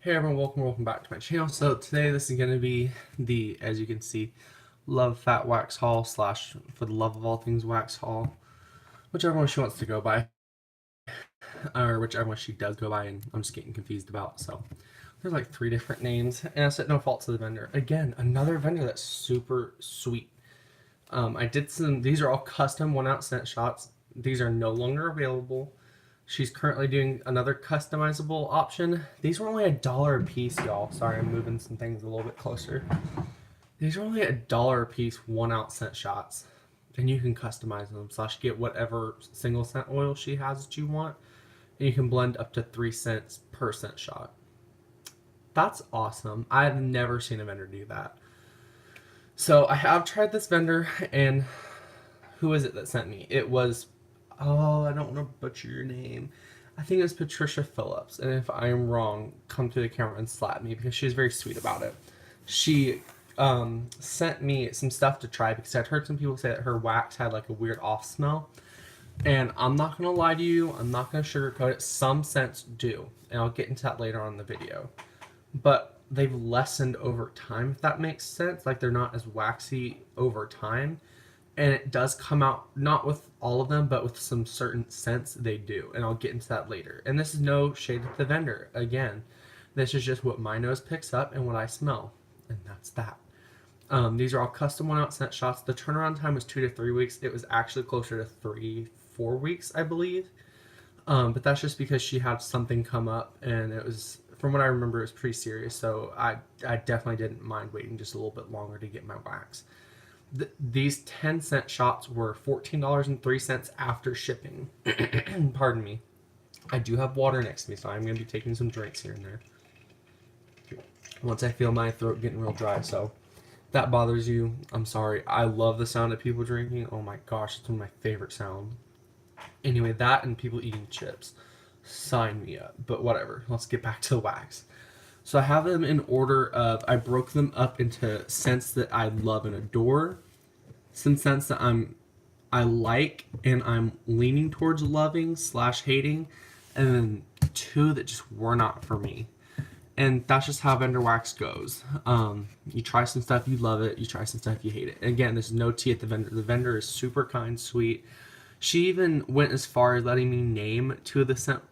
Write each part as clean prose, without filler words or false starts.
Hey everyone, welcome back to my channel. So today this is going to be the, as you can see, Love Fat Wax haul slash for the love of all things wax haul, whichever one she wants to go by, or whichever one she does go by, and I'm just getting confused about. So there's like 3 different names, and I said no fault to the vendor. Again, another vendor that's super sweet. I did some, these are all custom 1 ounce scent shots. These are no longer available. She's currently doing another customizable option. These were only $1 a piece, y'all. Sorry, I'm moving some things a little bit closer. These are only $1 a piece, 1 ounce scent shots. And you can customize them, slash get whatever single scent oil she has that you want. And you can blend up to 3 cents per scent shot. That's awesome. I've never seen a vendor do that. So I have tried this vendor, and who is it that sent me? It was, oh, I don't want to butcher your name. I think it was Patricia Phillips. And if I am wrong, come to the camera and slap me because she's very sweet about it. She sent me some stuff to try because I'd heard some people say that her wax had like a weird off smell. And I'm not going to lie to you, I'm not going to sugarcoat it. Some scents do. And I'll get into that later on in the video. But they've lessened over time, if that makes sense. Like they're not as waxy over time, and it does come out not with all of them, but with some certain scents they do, and I'll get into that later. And this is no shade at the vendor. Again, this is just what my nose picks up and what I smell, and that's that. These are all custom 1 ounce scent shots. The turnaround time was 2 to 3 weeks. It was actually closer to 3, 4 weeks, I believe. But that's just because she had something come up, and it was, from what I remember, it was pretty serious. So I definitely didn't mind waiting just a little bit longer to get my wax. These 10-cent shots were $14.03 after shipping. Pardon me. I do have water next to me, so I'm going to be taking some drinks here and there. Once I feel my throat getting real dry, so if that bothers you, I'm sorry. I love the sound of people drinking. Oh my gosh, it's one of my favorite sounds. Anyway, that and people eating chips. Sign me up. But whatever. Let's get back to the wax. So I have them in order of, I broke them up into scents that I love and adore, some scents that I like and I'm leaning towards loving slash hating, and then 2 that just were not for me. And that's just how vendor wax goes. You try some stuff, you love it. You try some stuff, you hate it. And again, there's no tea at the vendor. The vendor is super kind, sweet. She even went as far as letting me name 2 of the scents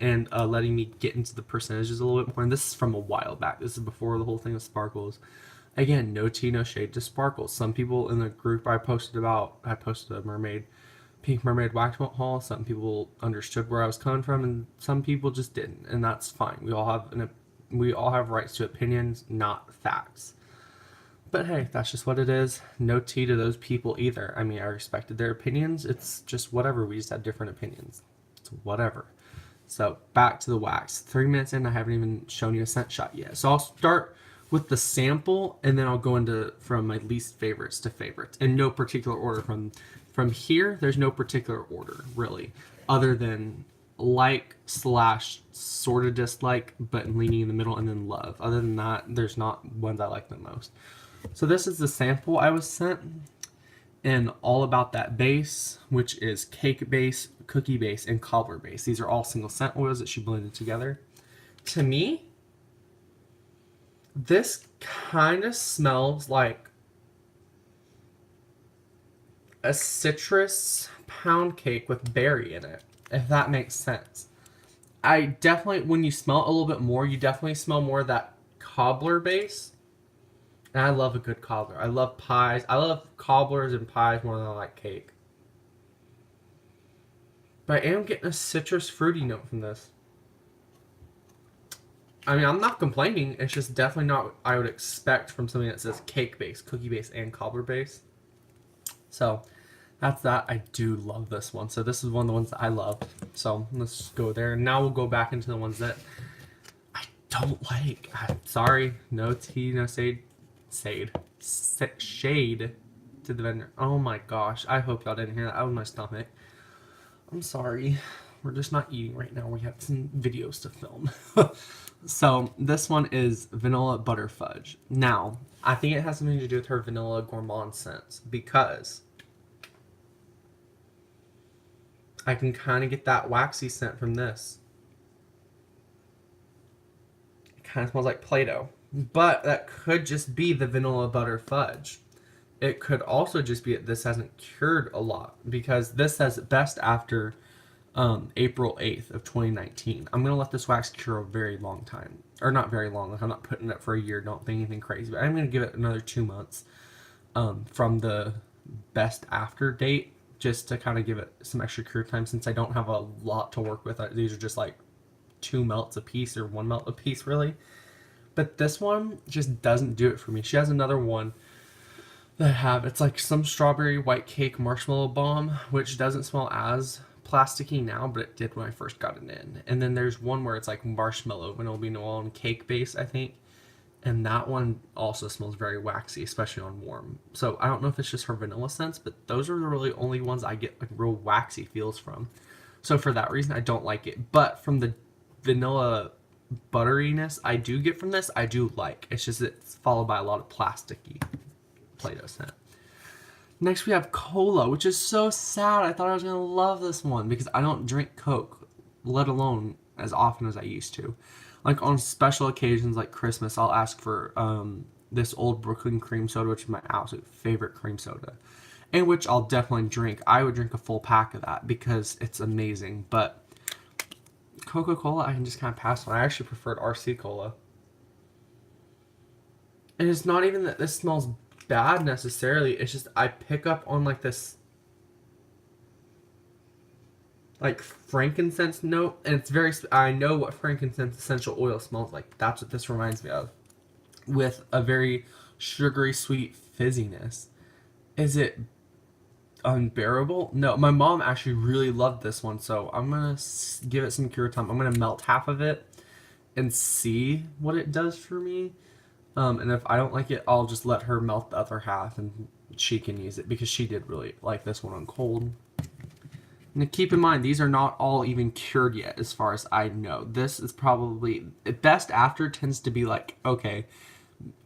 and letting me get into the percentages a little bit more. And this is from a while back. This is before the whole thing of sparkles. Again, no tea, no shade, just sparkles. Some people in the group I posted a mermaid, pink mermaid wax haul. Some people understood where I was coming from, and some people just didn't, and that's fine. We all have rights to opinions, not facts. But hey, that's just what it is. No tea to those people either. I mean, I respected their opinions. It's just whatever. We just had different opinions. It's whatever. So back to the wax. 3 minutes in, I haven't even shown you a scent shot yet. So I'll start with the sample, and then I'll go into from my least favorites to favorites in no particular order. From here, there's no particular order really, other than like slash sort of dislike, but leaning in the middle, and then love. Other than that, there's not ones I like the most. So this is the sample I was sent, and all about that base, which is cake base, cookie base, and cobbler base. These are all single scent oils that she blended together. To me, this kind of smells like a citrus pound cake with berry in it, if that makes sense. I definitely, when you smell it a little bit more, you definitely smell more of that cobbler base. And I love a good cobbler. I love pies. I love cobblers and pies more than I like cake. But I am getting a citrus fruity note from this. I mean, I'm not complaining. It's just definitely not what I would expect from something that says cake base, cookie base, and cobbler base. So that's that. I do love this one. So this is one of the ones that I loved. So let's go there. Now we'll go back into the ones that I don't like. I'm sorry. No tea, no shade to the vendor. Oh my gosh. I hope y'all didn't hear that. That was my stomach. I'm sorry. We're just not eating right now. We have some videos to film. So this one is vanilla butter fudge. Now, I think it has something to do with her vanilla gourmand scents because I can kind of get that waxy scent from this. kind of smells like Play-Doh. But that could just be the vanilla butter fudge. It could also just be that this hasn't cured a lot, because this says best after April 8th of 2019. I'm going to let this wax cure a very long time. Or not very long. Like, I'm not putting it for a year. Don't think anything crazy. But I'm going to give it another 2 months from the best after date, just to kind of give it some extra cure time, since I don't have a lot to work with. These are just like 2 melts a piece, or 1 melt a piece, really. But this one just doesn't do it for me. She has another one that I have. It's like some strawberry white cake marshmallow bomb, which doesn't smell as plasticky now, but it did when I first got it in. And then there's one where it's like marshmallow vanilla bean oil and cake base, I think. And that one also smells very waxy, especially on warm. So I don't know if it's just her vanilla scents, but those are the really only ones I get like real waxy feels from. So for that reason, I don't like it. But from the vanilla butteriness I do get from this, I do like. It's just it's followed by a lot of plasticky Play-Doh scent. Next we have Cola, which is so sad. I thought I was going to love this one because I don't drink Coke, let alone as often as I used to. Like on special occasions like Christmas, I'll ask for this Old Brooklyn cream soda, which is my absolute favorite cream soda, and which I'll definitely drink. I would drink a full pack of that because it's amazing. But Coca-Cola, I can just kind of pass on. I actually preferred RC Cola. And it's not even that this smells bad necessarily. It's just I pick up on like this like frankincense note, and it's very, I know what frankincense essential oil smells like. That's what this reminds me of, with a very sugary sweet fizziness. Is it unbearable? No, my mom actually really loved this one, so I'm gonna give it some cure time. I'm gonna melt half of it and see what it does for me. And if I don't like it, I'll just let her melt the other half and she can use it, because she did really like this one on cold. Now keep in mind, these are not all even cured yet as far as I know. This is probably, best after tends to be like, okay,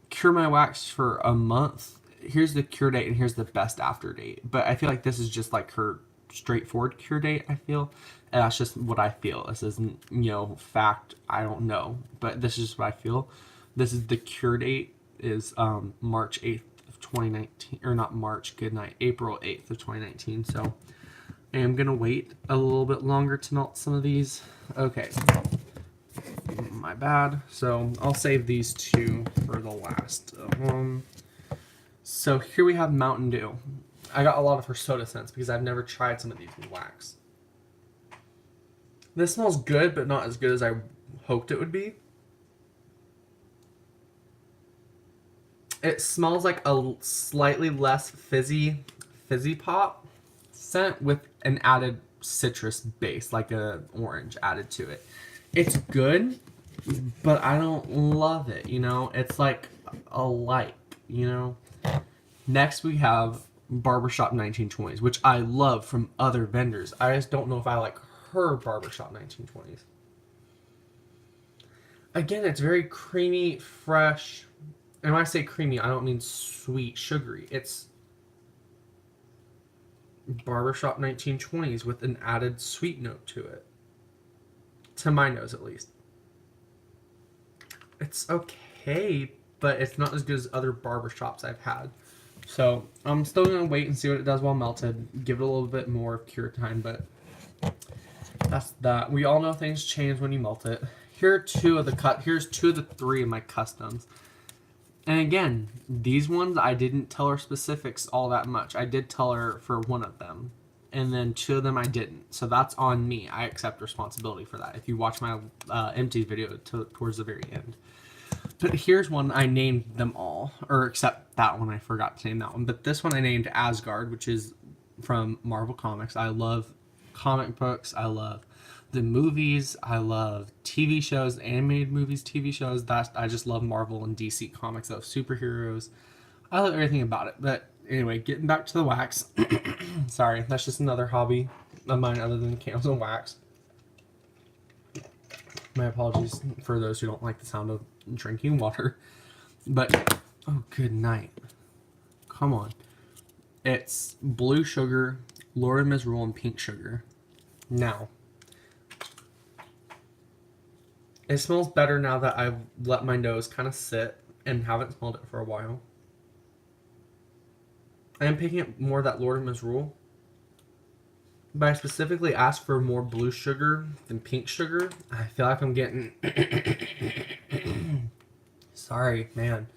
cure my wax for a month. Here's the cure date and here's the best after date. But I feel like this is just like her straightforward cure date, I feel. And that's just what I feel. This isn't, fact. I don't know. But this is what I feel. This is the cure date is March 8th of 2019. Or not March, good night. April 8th of 2019. So I am going to wait a little bit longer to melt some of these. Okay. My bad. So I'll save these two for the last. So here we have Mountain Dew. I got a lot of her soda scents because I've never tried some of these in wax. This smells good, but not as good as I hoped it would be. It smells like a slightly less fizzy pop scent with an added citrus base, like a orange added to it. It's good, but I don't love it, It's like a like, Next we have Barbershop 1920s, which I love from other vendors. I just don't know if I like her Barbershop 1920s. Again, it's very creamy, fresh. And when I say creamy, I don't mean sweet, sugary. It's Barbershop 1920s with an added sweet note to it. To my nose, at least. It's okay, but it's not as good as other barbershops I've had. So I'm still going to wait and see what it does while melted. Give it a little bit more of cure time, but that's that. We all know things change when you melt it. Here's 2 of the 3 of my customs. And again, these ones I didn't tell her specifics all that much. I did tell her for one of them, and then 2 of them I didn't. So that's on me. I accept responsibility for that. If you watch my empty video towards the very end. But here's one I named them all, or except that one I forgot to name that one. But this one I named Asgard, which is from Marvel Comics. I love comic books. I love the movies. I love TV shows, animated movies, TV shows. I just love Marvel and DC comics. I love superheroes. I love everything about it. But anyway, getting back to the wax. Sorry, that's just another hobby of mine other than candles and wax. My apologies for those who don't like the sound of drinking water. But, oh, good night. Come on. It's blue sugar, Lord of Misrule, and pink sugar. Now, It smells better now that I've let my nose kind of sit and haven't smelled it for a while. I am picking up more of that Lord of Misrule, but I specifically asked for more blue sugar than pink sugar. I feel like I'm getting... Sorry, man.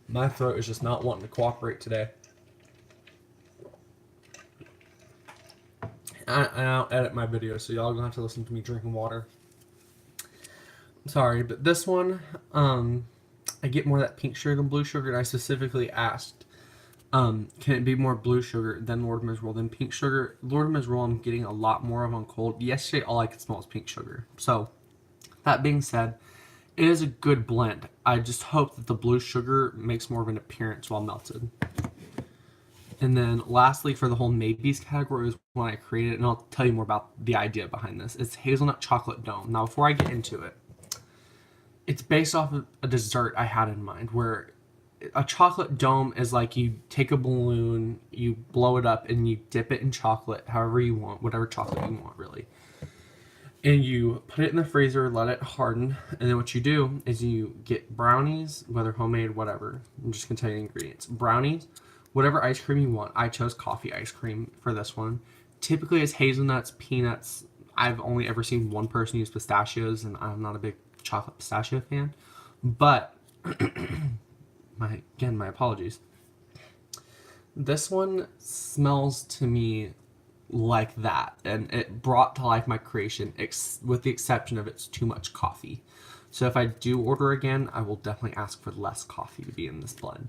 My throat is just not wanting to cooperate today. I don't edit my videos, so y'all gonna have to listen to me drinking water. Sorry, but this one, I get more of that pink sugar than blue sugar, and I specifically asked, can it be more blue sugar than Lord of Misrule than pink sugar? Lord of Misrule I'm getting a lot more of on cold. Yesterday, all I could smell was pink sugar. So, that being said, it is a good blend. I just hope that the blue sugar makes more of an appearance while melted. And then lastly, for the whole maybes category is when I created it, and I'll tell you more about the idea behind this. It's hazelnut chocolate dome. Now, before I get into it, it's based off of a dessert I had in mind, where a chocolate dome is like you take a balloon, you blow it up, and you dip it in chocolate, however you want, whatever chocolate you want, really. And you put it in the freezer, let it harden, and then what you do is you get brownies, whether homemade, whatever. I'm just gonna tell you the ingredients. Brownies, whatever ice cream you want. I chose coffee ice cream for this one. Typically, it's hazelnuts, peanuts. I've only ever seen one person use pistachios, and I'm not a big chocolate pistachio fan. But my apologies. This one smells to me like that, and it brought to life my creation, with the exception of it's too much coffee. So if I do order again, I will definitely ask for less coffee to be in this blend.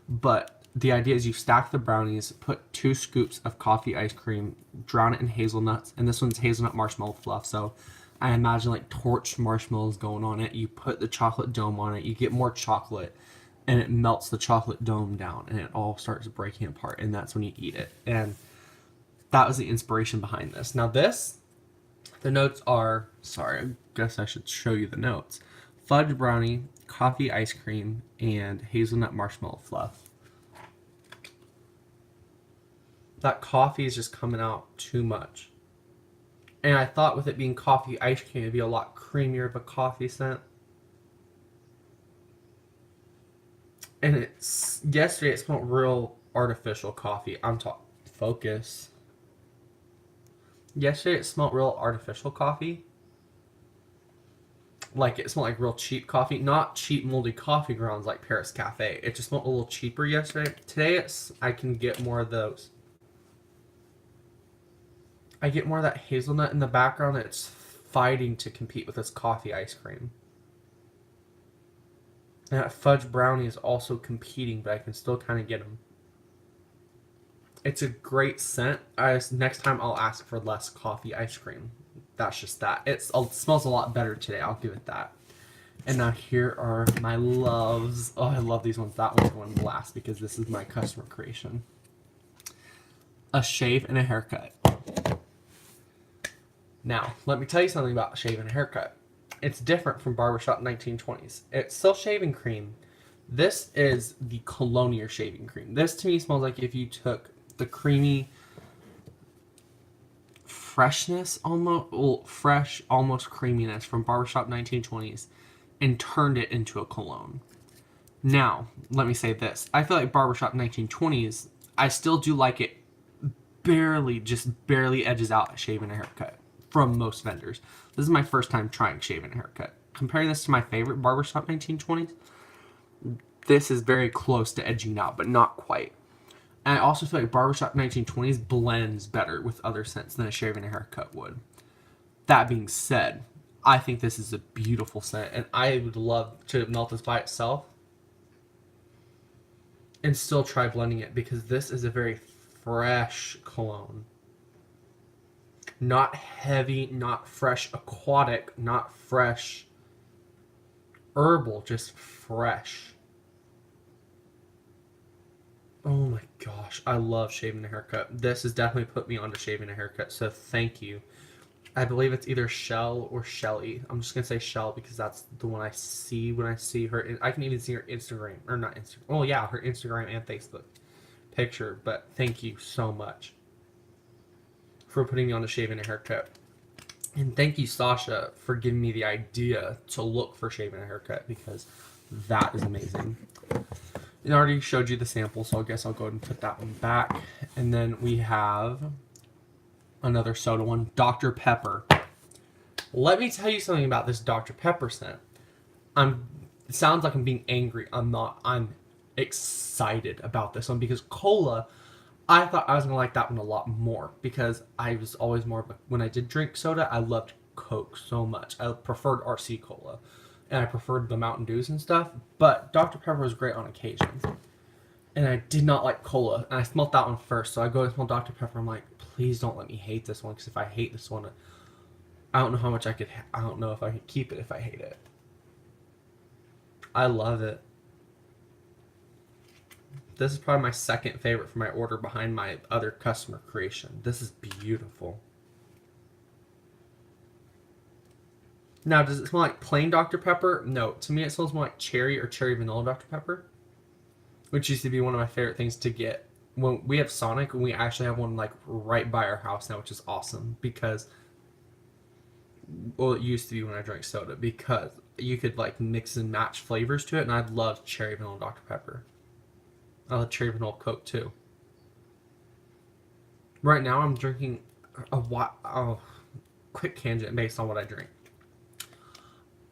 But the idea is you stack the brownies, put 2 scoops of coffee ice cream, drown it in hazelnuts, and this one's hazelnut marshmallow fluff, so I imagine like torched marshmallows going on it. You put the chocolate dome on it, you get more chocolate, and it melts the chocolate dome down, and it all starts breaking apart, and that's when you eat it. And that was the inspiration behind this. Now this, the notes are, sorry, I guess I should show you the notes. Fudge brownie, coffee ice cream, and hazelnut marshmallow fluff. That coffee is just coming out too much. And I thought with it being coffee ice cream, it'd be a lot creamier of a coffee scent. And yesterday it smelled real artificial coffee. I'm talking, focus. Yesterday it smelled real artificial coffee. Like it smelled like real cheap coffee. Not cheap moldy coffee grounds like Paris Cafe. It just smelled a little cheaper yesterday. Today I can get more of those. I get more of that hazelnut in the background that's fighting to compete with this coffee ice cream. And that fudge brownie is also competing, but I can still kind of get them. It's a great scent. Next time I'll ask for less coffee ice cream. That's just that. It smells a lot better today, I'll give it that. And now here are my loves. Oh, I love these ones. That one's going last because this is my customer creation. A shave and a haircut. Now, let me tell you something about a shave and a haircut. It's different from Barbershop 1920s. It's still shaving cream. This is the Colonia shaving cream. This to me smells like if you took the creamy freshness, fresh, almost creaminess from Barbershop 1920s and turned it into a cologne. Now, let me say this. I feel like Barbershop 1920s, I still do like it just barely edges out a shave and a haircut from most vendors. This is my first time trying shave and a haircut. Comparing this to my favorite Barbershop 1920s, this is very close to edging out, but not quite. And I also feel like Barbershop 1920s blends better with other scents than a shave and a haircut would. That being said, I think this is a beautiful scent, and I would love to melt this by itself and still try blending it because this is a very fresh cologne. Not heavy, not fresh aquatic, not fresh herbal, just fresh. Oh my gosh, I love shaving a haircut. This has definitely put me onto shaving a haircut, so thank you. I believe it's either Shell or Shelly. I'm just gonna say Shell because that's the one I see when I see her. I can even see her Instagram, or not Instagram. Oh yeah, her Instagram and Facebook picture. But thank you so much for putting me on to shaving a haircut. And thank you, Sasha, for giving me the idea to look for shaving a haircut because that is amazing. I already showed you the sample, so I guess I'll go ahead and put that one back. And then we have another soda one, Dr. Pepper. Let me tell you something about this Dr. Pepper scent. It sounds like I'm being angry. I'm not. I'm excited about this one because cola, I thought I was gonna like that one a lot more because I was always more of a, when I did drink soda, I loved Coke so much. I preferred RC Cola, and I preferred the Mountain Dews and stuff. But Dr. Pepper was great on occasions, and I did not like cola. And I smelled that one first, so I go and smell Dr. Pepper. I'm like, please don't let me hate this one because if I hate this one, I don't know how much I could. I don't know if I could keep it if I hate it. I love it. This is probably my second favorite for my order behind my other customer creation. This is beautiful. Now, does it smell like plain Dr. Pepper? No. To me, it smells more like cherry or cherry vanilla Dr. Pepper, which used to be one of my favorite things to get. When we have Sonic, and we actually have one like right by our house now, which is awesome because, well, it used to be when I drank soda because you could like mix and match flavors to it, and I love cherry vanilla Dr. Pepper. I love cherry vanilla Coke too. Right now, I'm drinking quick tangent based on what I drink.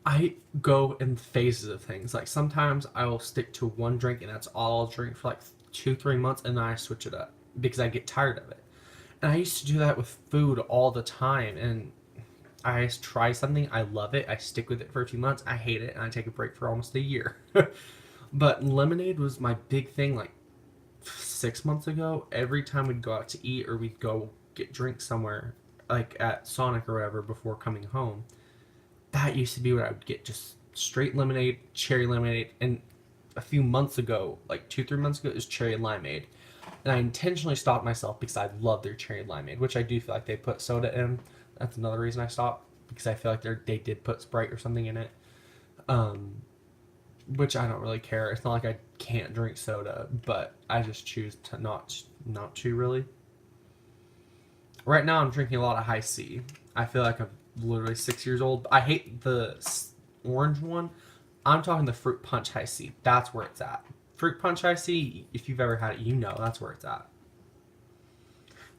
I go in phases of things. Like sometimes I will stick to one drink and that's all I'll drink for like 2-3 months, and then I switch it up because I get tired of it. And I used to do that with food all the time. And I try something, I love it, I stick with it for a few months, I hate it, and I take a break for almost a year. But lemonade was my big thing like 6 months ago. Every time we'd go out to eat or we'd go get drinks somewhere, like at Sonic or whatever, before coming home, that used to be what I would get, just straight lemonade, cherry lemonade. And a few months ago, like 2-3 months ago, it was cherry limeade. And I intentionally stopped myself because I love their cherry limeade, which I do feel like they put soda in. That's another reason I stopped, because I feel like they did put Sprite or something in it. Which I don't really care. It's not like I can't drink soda, but I just choose to not to really. Right now, I'm drinking a lot of High C. I feel like I'm literally 6 years old. I hate the orange one. I'm talking the fruit punch High C. That's where it's at. Fruit punch High C, if you've ever had it, you know that's where it's at.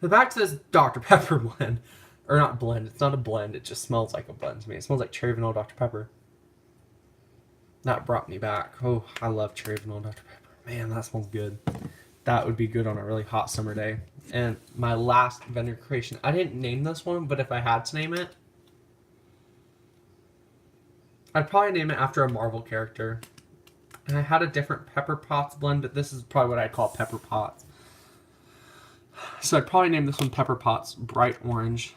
But back to this Dr. Pepper blend. Or not blend. It's not a blend. It just smells like a blend to me. It smells like cherry vanilla Dr. Pepper. That brought me back. Oh, I love cherry vanilla Dr. Pepper. Man, that smells good. That would be good on a really hot summer day. And my last vendor creation. I didn't name this one, but if I had to name it, I'd probably name it after a Marvel character. And I had a different Pepper Potts blend, but this is probably what I call Pepper Potts. So I'd probably name this one Pepper Potts Bright Orange.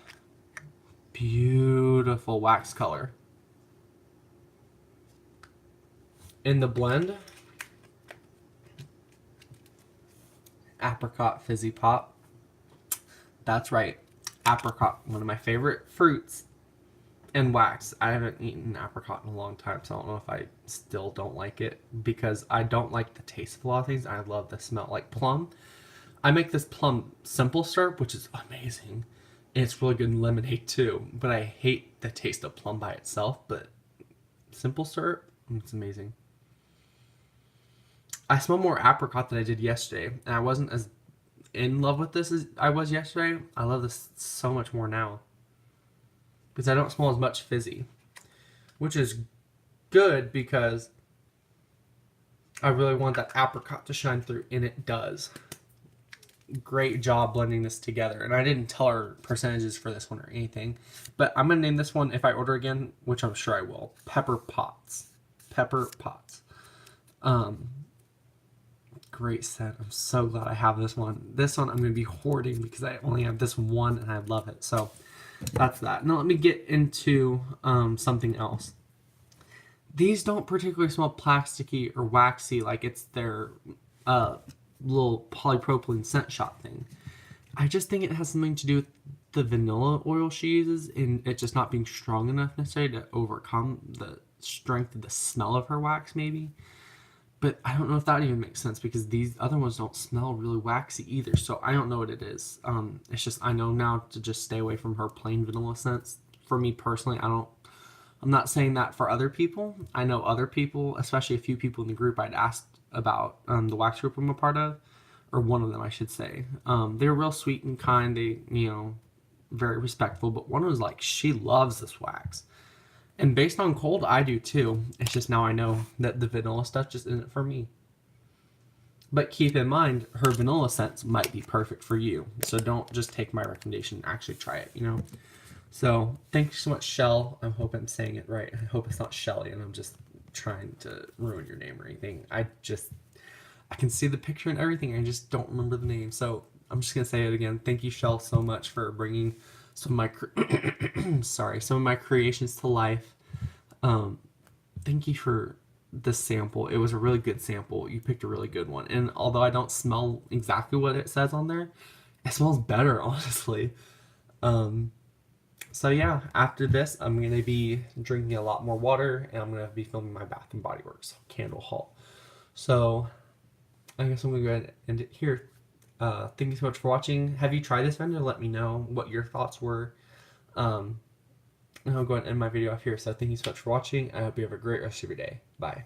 Beautiful wax color. In the blend, apricot fizzy pop. That's right, apricot, one of my favorite fruits. And wax. I haven't eaten apricot in a long time, so I don't know if I still don't like it because I don't like the taste of a lot of things. I love the smell. Like plum. I make this plum simple syrup, which is amazing. And it's really good in lemonade too. But I hate the taste of plum by itself. But simple syrup, it's amazing. I smell more apricot than I did yesterday. And I wasn't as in love with this as I was yesterday. I love this so much more now, because I don't smell as much fizzy, which is good because I really want that apricot to shine through, and it does. Great job blending this together. And I didn't tell our percentages for this one or anything, but I'm going to name this one, if I order again, which I'm sure I will, Pepper Potts. Pepper Potts. Great scent. I'm so glad I have this one. This one I'm going to be hoarding because I only have this one and I love it. So that's that. Now let me get into something else. These don't particularly smell plasticky or waxy like it's their little polypropylene scent shot thing. I just think it has something to do with the vanilla oil she uses and it just not being strong enough necessarily to overcome the strength of the smell of her wax maybe. But I don't know if that even makes sense because these other ones don't smell really waxy either. So I don't know what it is. It's just I know now to just stay away from her plain vanilla scents for me personally. I'm not saying that for other people. I know other people, especially a few people in the group I'd asked about, the wax group I'm a part of, or one of them, I should say. They're real sweet and kind. They, very respectful. But one was like, she loves this wax. And based on cold, I do too. It's just now I know that the vanilla stuff just isn't for me. But keep in mind, her vanilla scents might be perfect for you. So don't just take my recommendation and actually try it, So thank you so much, Shell. I hope I'm saying it right. I hope it's not Shelly and I'm just trying to ruin your name or anything. I can see the picture and everything. I just don't remember the name. So I'm just going to say it again. Thank you, Shell, so much for bringing some of my, some of my creations to life. Thank you for the sample. It was a really good sample. You picked a really good one. And although I don't smell exactly what it says on there, it smells better, honestly. So yeah, after this, I'm going to be drinking a lot more water, and I'm going to be filming my Bath & Body Works candle haul. So I guess I'm going to go ahead and end it here. Thank you so much for watching. Have you tried this vendor? Let me know what your thoughts were. And I'll go ahead and end my video off here. So thank you so much for watching. I hope you have a great rest of your day. Bye.